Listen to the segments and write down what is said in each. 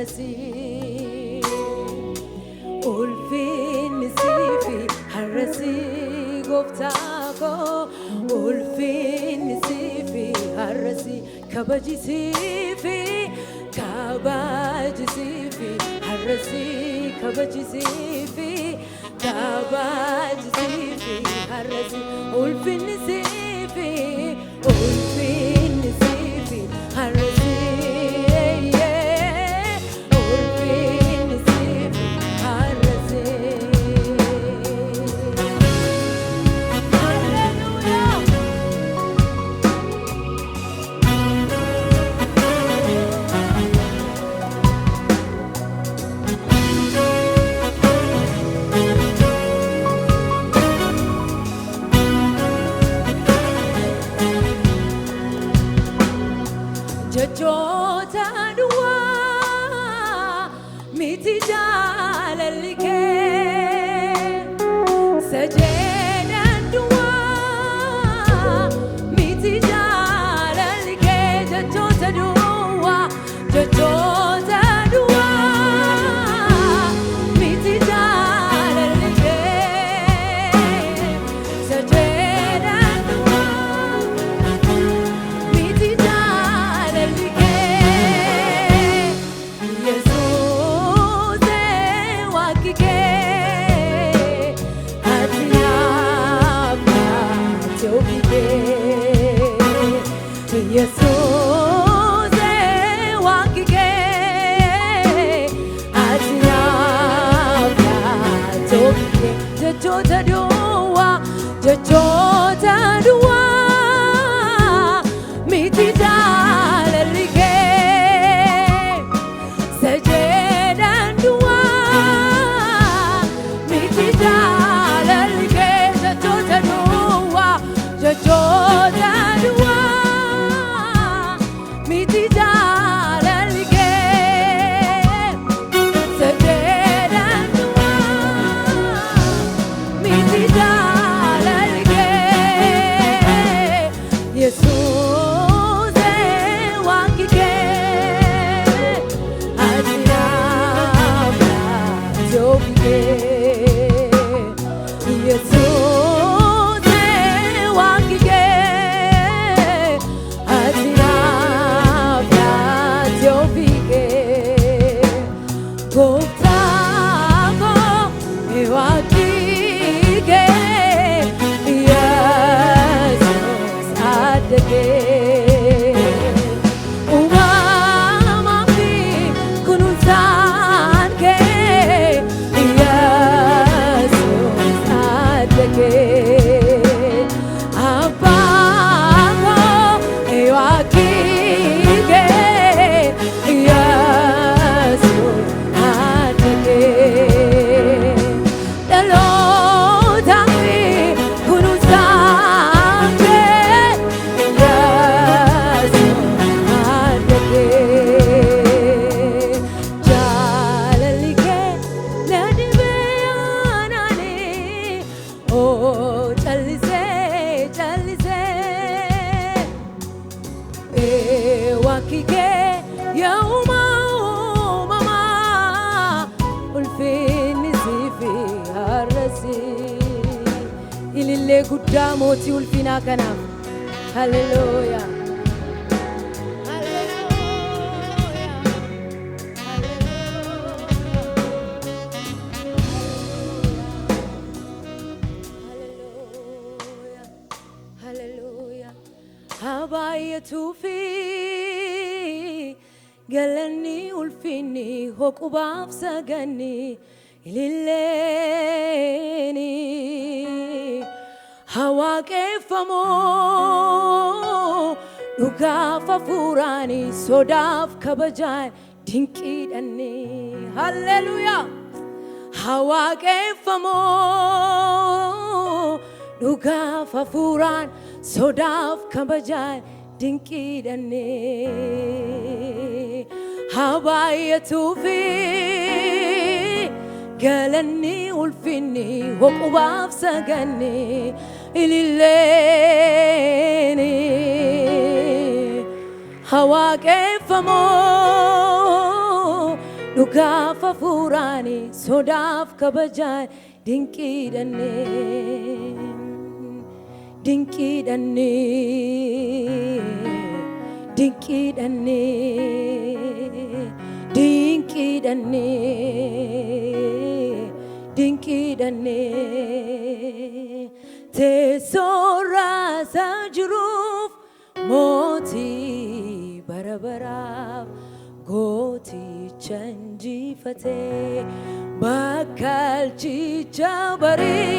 harrasi ulfinni sifi harrasi goftako ulfinni sifi harrasi kabaji sifi harrasi kabaji sifi harrasi ulfinni sifi harrasi Jajota dua miti jalalike sajedan dua miti jalalike jajota dua miti jalalike sajedan dua miti Jesus wakike atinabla tobike jajota dua miti jalalike sajedan dua miti jalalike jajota dua miti jalalike sajedan dua miti jalalike Jesus wakike atinabla tobike Jesus wakike wakike yauma mama ulfinni sifi harrasi ilille guddaa mootii ulfinaa kanaaf hallelujah habayatufi galani ulfini hokubaf sagani ililleni hawaqeffamo dhugafa furani sodaf kabajai dinqidhanni hallelujah hawaqeffamo dhugafa furan sodaf kabajai dinqidhanni habayatufi galani ulfini hokubaf sagani ililleni hawaqeffamo dhugaaf hafuuraani sodaaf kabajaan dinqiidhannee dinqiidhannee dinqiidhannee dinqiidhannee dinqiidhannee teessoorraa isaa jiruuf mootii bara baraaf gooticha injifatee bakkaalchicha barii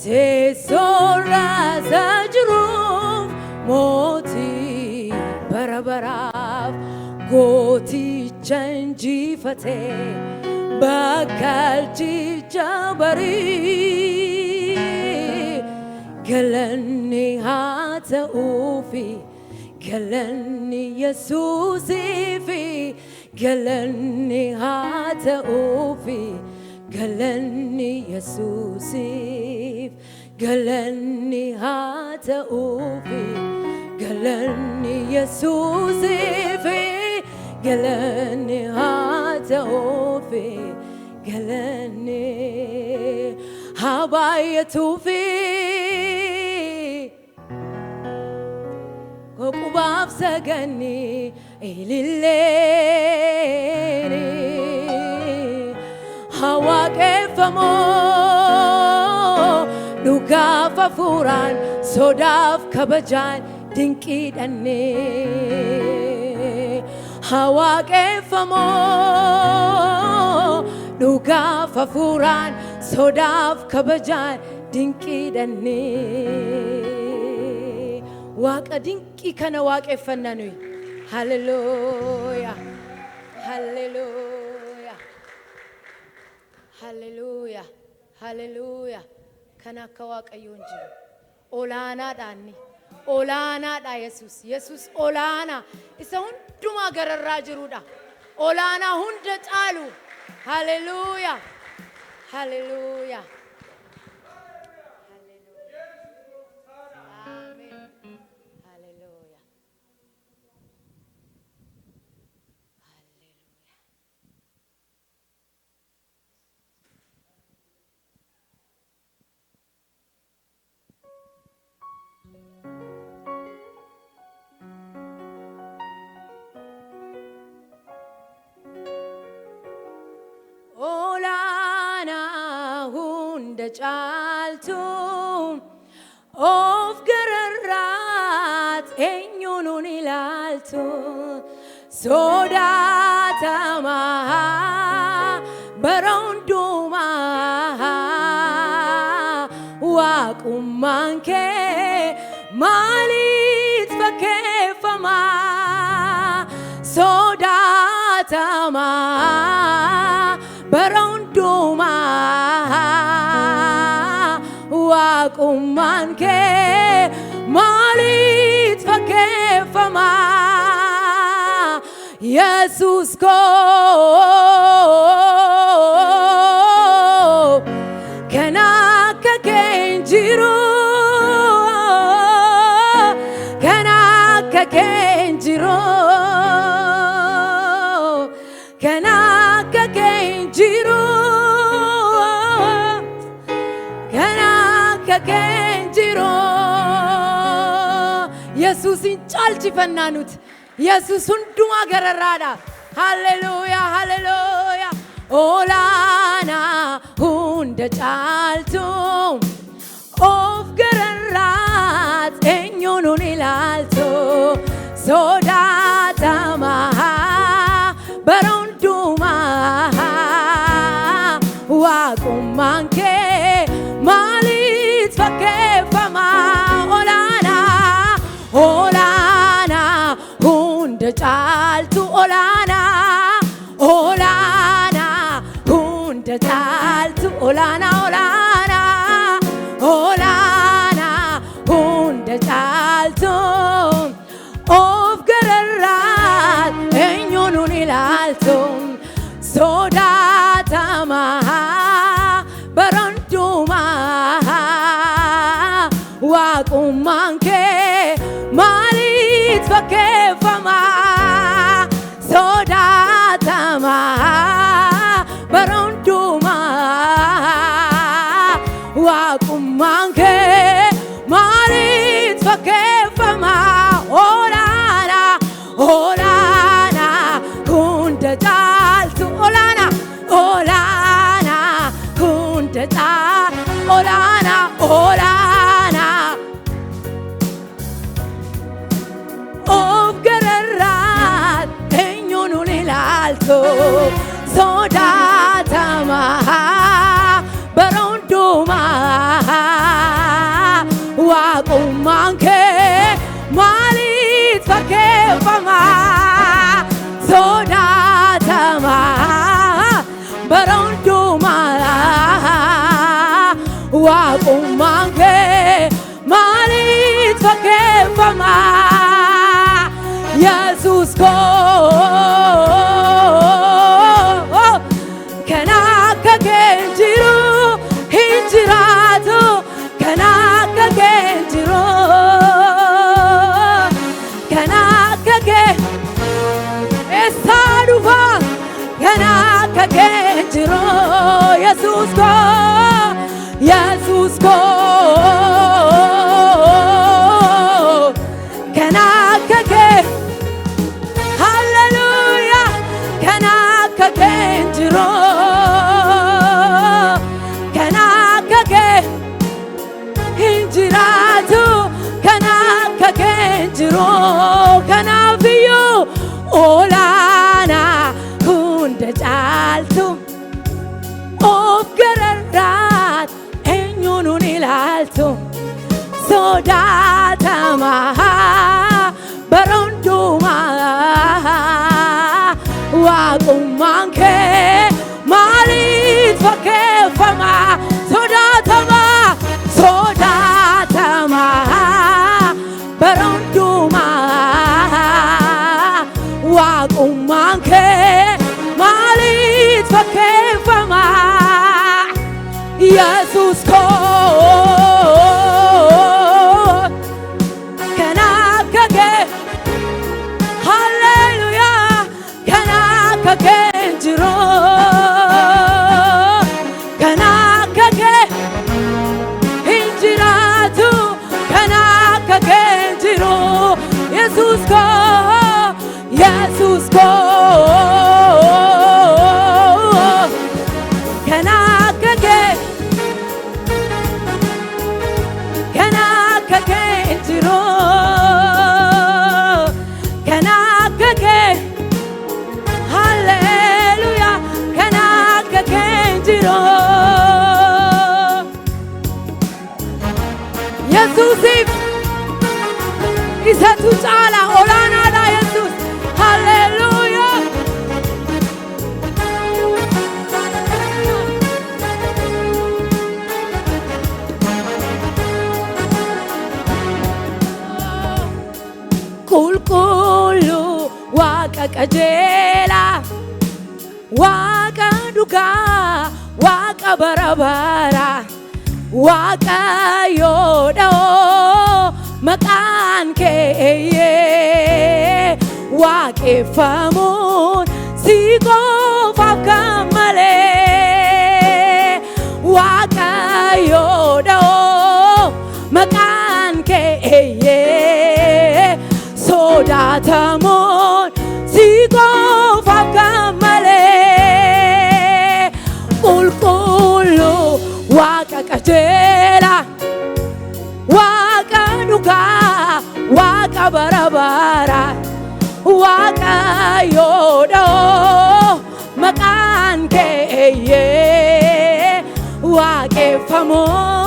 teessoorraa isaa jiruuf mootii bara baraaf gooticha injifatee bakkaalchicha barii galanni haa ta'uufi galanni Yesuusiifi galanni haa ta'uufi galanni Yesuusiif galanni haa ta'uufi galanni Yesuusiifi galanni haa ta'uufi galanni haa baay'atuufi qubaaf saganni ililleeni haa waaqeffamoo dhugaaf hafuuraan sodaaf kabajaan dinqiidhannee haa waaqeffamoo dhugaaf hafuuraan sodaaf kabajaan dinqiidhannee waaqa dinqii kana waaqeffannaa nuyi haleluuyaa haleluuyaa haleluuyaa haleluuyaa kan akka waaqayyoon jiru olaanaadhaanni olaanaadha Yesus olaanaa isa hundumaa gararraa jirudha olaanaa hunda caalu haleluuyaa haleluuyaa caaltu of gararraat eenyuun ilaaltu sodaatamaa bara hundumaa waaqummaan kee maaliif fakkeeffamaa sodaatamaa bara hundumaa waaqummaan kee maaliif fakkeeffamaa Yesus koo kan akka kee hin jiru kan akka kee hin jiru kan akka kee hin jiru kenjiro Yesusin caalchifannaa nuti Yesus hundumaa gararraadha haleluuyaa haleluuyaa olaanaa hunda caaltu of gararraat eenyuun ilaaltu sodaatamaa bara hundumaa waaqummaan kee maaliif fakkeeffamaa olaanaa hunda caaltu olaanaa hunda caaltu olaanaa hunda caaltu of gararraat eenyuun ilaaltu sodaatamaa bara hundumaa waaqummaan kee maaliif fakkeeffamaa waaqummaan kee maaliif fakkeeffama olaana olaana hunda caaltu olaana olaana hunda caaltu olaana olaana of gararraat eenyuun ilaaltu sodaatamaa baroondumaa waaqummaan kee maaliif fakkeeffama sodaatamaa baroondumaa waaqummaan kee maaliif fakkeeffama Yesuus koo kan akka kee hin jiru hin jiraatu kan akka kee hin jiru kan akka kee eessaa dhufa kan akka kee hin jiru Yesuus koo kan akka kee hallelujah kan akka kee hin jiru kan akka kee hin jiraatu kan akka kee hin jiru kanaafiyyuu olaana hunda caaltu of gararraat eenyuun ilaaltu sodaatamaa baroondumaa waaqummaan kee maaliif fakkeeffama sodaatamaa sodaatamaa baroondumaa waaqummaan kee maaliif fakkeeffama Yesuus koo kan akka kee hallelujah kan akka kee hin jiru kan akka kee hin jiraatu kan akka kee hin jiru Yesuus koo kan akka kee kan akka kee hin jiru kan akka kee hallelujah kan akka kee hin jiru Yesuusiif isatu caala olaanaadha Yesuus hallelujah qulqullu waaqa qajeelaa waaqa dhugaa waaqa barabara waaqayyoodha maqaan kee waaqeffamuun si qofaaf kan malee waaqayyoodha maqaan kee sodaatamuun si qofaaf kan malee qulqullu waaqa qajeelaa waaqa dhugaa waaqa barabara waaqayyoodha maqaan kee waaqeffamuun